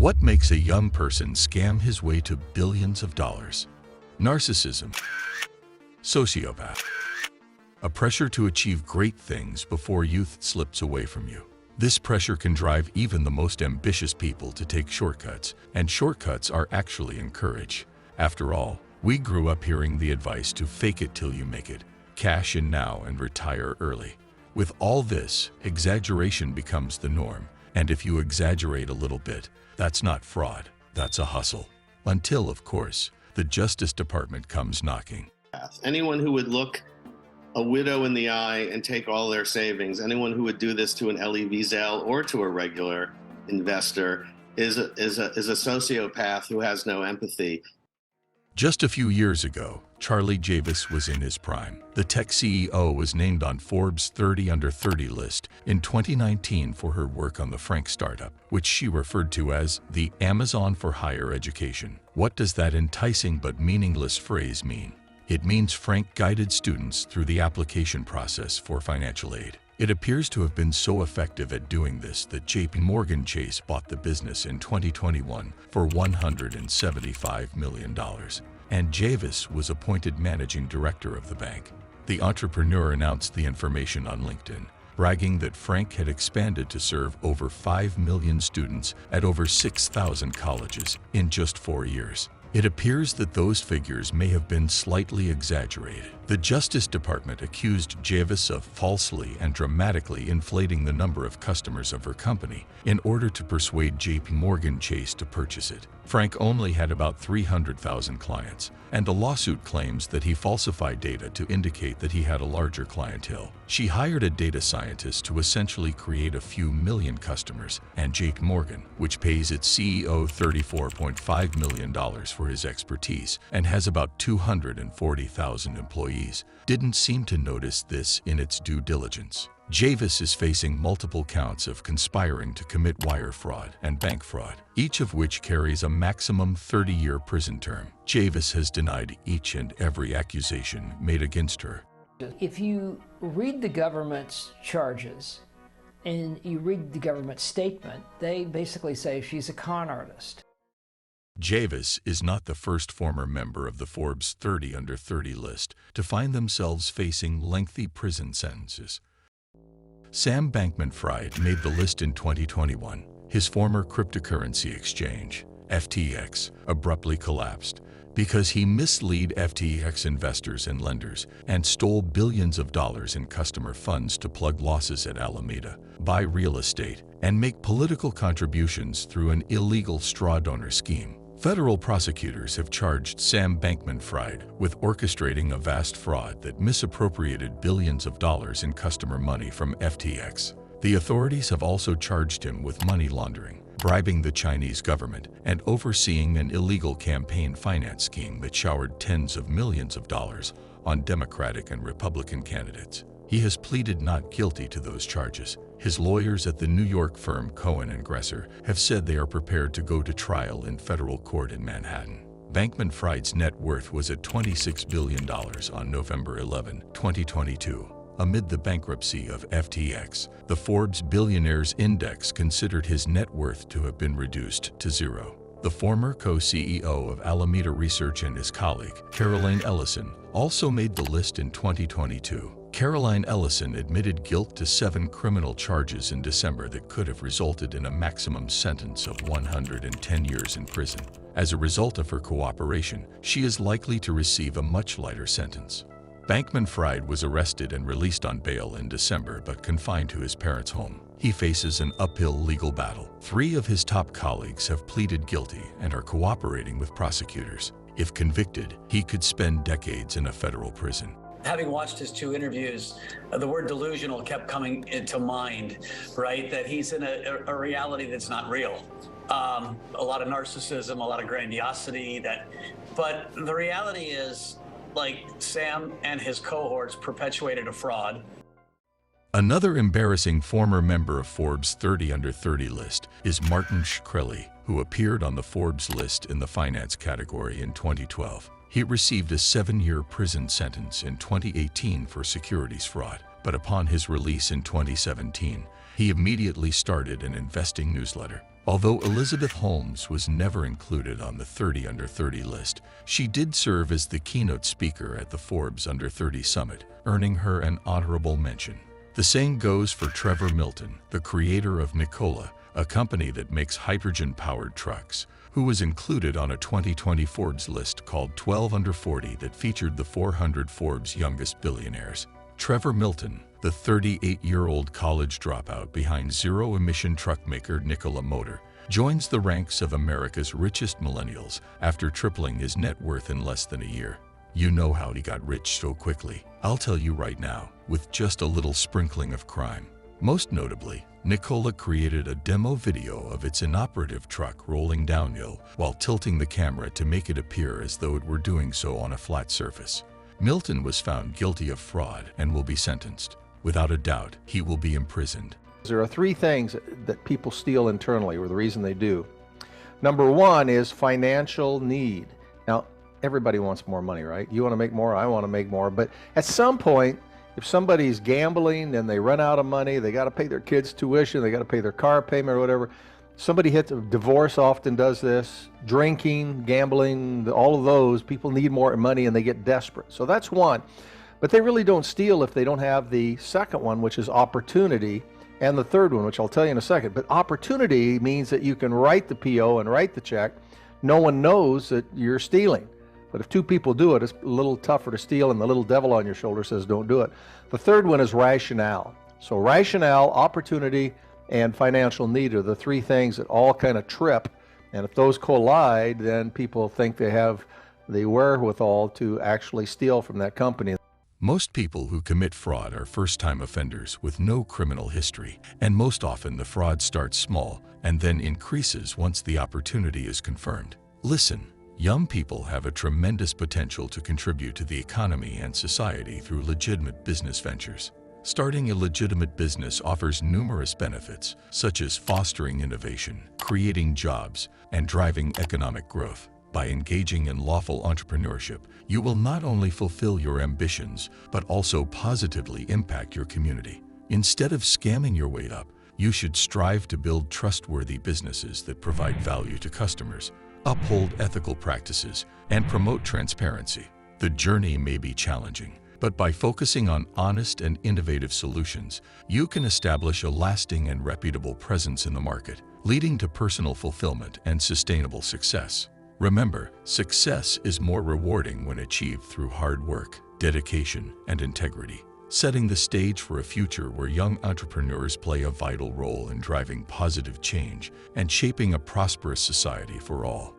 What makes a young person scam his way to billions of dollars? Narcissism. Sociopath. A pressure to achieve great things before youth slips away from you. This pressure can drive even the most ambitious people to take shortcuts, and shortcuts are actually encouraged. After all, we grew up hearing the advice to fake it till you make it, cash in now and retire early. With all this, exaggeration becomes the norm, and if you exaggerate a little bit, that's not fraud, that's a hustle. Until, of course, the Justice Department comes knocking. Anyone who would look a widow in the eye and take all their savings, anyone who would do this to an Elie Wiesel or to a regular investor is a sociopath who has no empathy. Just a few years ago, Charlie Javice was in his prime. The tech CEO was named on Forbes 30 Under 30 list in 2019 for her work on the Frank startup, which she referred to as the Amazon for higher education. What does that enticing but meaningless phrase mean? It means Frank guided students through the application process for financial aid. It appears to have been so effective at doing this that JPMorgan Chase bought the business in 2021 for $175 million, and Javice was appointed managing director of the bank. The entrepreneur announced the information on LinkedIn, bragging that Frank had expanded to serve over 5 million students at over 6,000 colleges in just 4 years. It appears that those figures may have been slightly exaggerated. The Justice Department accused Javice of falsely and dramatically inflating the number of customers of her company in order to persuade JPMorgan Chase to purchase it. Frank only had about 300,000 clients, and the lawsuit claims that he falsified data to indicate that he had a larger clientele. She hired a data scientist to essentially create a few million customers, and JPMorgan, which pays its CEO $34.5 million for his expertise and has about 240,000 employees, didn't seem to notice this in its due diligence. Javice is facing multiple counts of conspiring to commit wire fraud and bank fraud, each of which carries a maximum 30-year prison term. Javice has denied each and every accusation made against her. If you read the government's charges and you read the government statement, they basically say she's a con artist. Javice is not the first former member of the Forbes 30 Under 30 list to find themselves facing lengthy prison sentences. Sam Bankman-Fried made the list in 2021. His former cryptocurrency exchange, FTX, abruptly collapsed because he misled FTX investors and lenders and stole billions of dollars in customer funds to plug losses at Alameda, buy real estate, and make political contributions through an illegal straw donor scheme. Federal prosecutors have charged Sam Bankman-Fried with orchestrating a vast fraud that misappropriated billions of dollars in customer money from FTX. The authorities have also charged him with money laundering, bribing the Chinese government, and overseeing an illegal campaign finance scheme that showered tens of millions of dollars on Democratic and Republican candidates. He has pleaded not guilty to those charges. His lawyers at the New York firm Cohen & Gresser have said they are prepared to go to trial in federal court in Manhattan. Bankman-Fried's net worth was at $26 billion on November 11, 2022. Amid the bankruptcy of FTX, the Forbes Billionaires Index considered his net worth to have been reduced to zero. The former co-CEO of Alameda Research and his colleague, Caroline Ellison, also made the list in 2022. Caroline Ellison admitted guilt to 7 criminal charges in December that could have resulted in a maximum sentence of 110 years in prison. As a result of her cooperation, she is likely to receive a much lighter sentence. Bankman-Fried was arrested and released on bail in December but confined to his parents' home. He faces an uphill legal battle. 3 of his top colleagues have pleaded guilty and are cooperating with prosecutors. If convicted, he could spend decades in a federal prison. Having watched his 2 interviews, the word delusional kept coming into mind, right? That he's in a reality that's not real. A lot of narcissism, a lot of grandiosity, but the reality is, like, Sam and his cohorts perpetuated a fraud. Another embarrassing former member of Forbes 30 Under 30 list is Martin Shkreli, who appeared on the Forbes list in the finance category in 2012. He received a 7-year prison sentence in 2018 for securities fraud, but upon his release in 2017, He immediately started an investing newsletter. Although Elizabeth Holmes was never included on the 30 Under 30 list, she did serve as the keynote speaker at the Forbes Under 30 Summit, earning her an honorable mention. The same goes for Trevor Milton, the creator of Nikola, a company that makes hydrogen-powered trucks, who was included on a 2020 Forbes list called 12 Under 40 that featured the 400 Forbes youngest billionaires. Trevor Milton, the 38-year-old college dropout behind zero-emission truck maker Nikola Motor, joins the ranks of America's richest millennials after tripling his net worth in less than a year. You know how he got rich so quickly. I'll tell you right now, with just a little sprinkling of crime. Most notably, Nikola created a demo video of its inoperative truck rolling downhill while tilting the camera to make it appear as though it were doing so on a flat surface. Milton was found guilty of fraud and will be sentenced. Without a doubt, he will be imprisoned. There are three things that people steal internally, or the reason they do. Number one is financial need. Now, everybody wants more money, right? You want to make more, I want to make more. But at some point, if somebody's gambling and they run out of money, they got to pay their kids' tuition, they got to pay their car payment or whatever. Somebody hits a divorce, often does this, drinking, gambling, all of those, people need more money and they get desperate. So that's one. But they really don't steal if they don't have the second one, which is opportunity, and the third one, which I'll tell you in a second. But opportunity means that you can write the PO and write the check. No one knows that you're stealing. But if two people do it, it's a little tougher to steal, and the little devil on your shoulder says don't do it. The third one is rationale. So rationale, opportunity, and financial need are the three things that all kind of trip. And if those collide, then people think they have the wherewithal to actually steal from that company. Most people who commit fraud are first-time offenders with no criminal history, and most often the fraud starts small and then increases once the opportunity is confirmed. Listen, young people have a tremendous potential to contribute to the economy and society through legitimate business ventures. Starting a legitimate business offers numerous benefits, such as fostering innovation, creating jobs, and driving economic growth. By engaging in lawful entrepreneurship, you will not only fulfill your ambitions, but also positively impact your community. Instead of scamming your way up, you should strive to build trustworthy businesses that provide value to customers, uphold ethical practices, and promote transparency. The journey may be challenging, but by focusing on honest and innovative solutions, you can establish a lasting and reputable presence in the market, leading to personal fulfillment and sustainable success. Remember, success is more rewarding when achieved through hard work, dedication, and integrity, setting the stage for a future where young entrepreneurs play a vital role in driving positive change and shaping a prosperous society for all.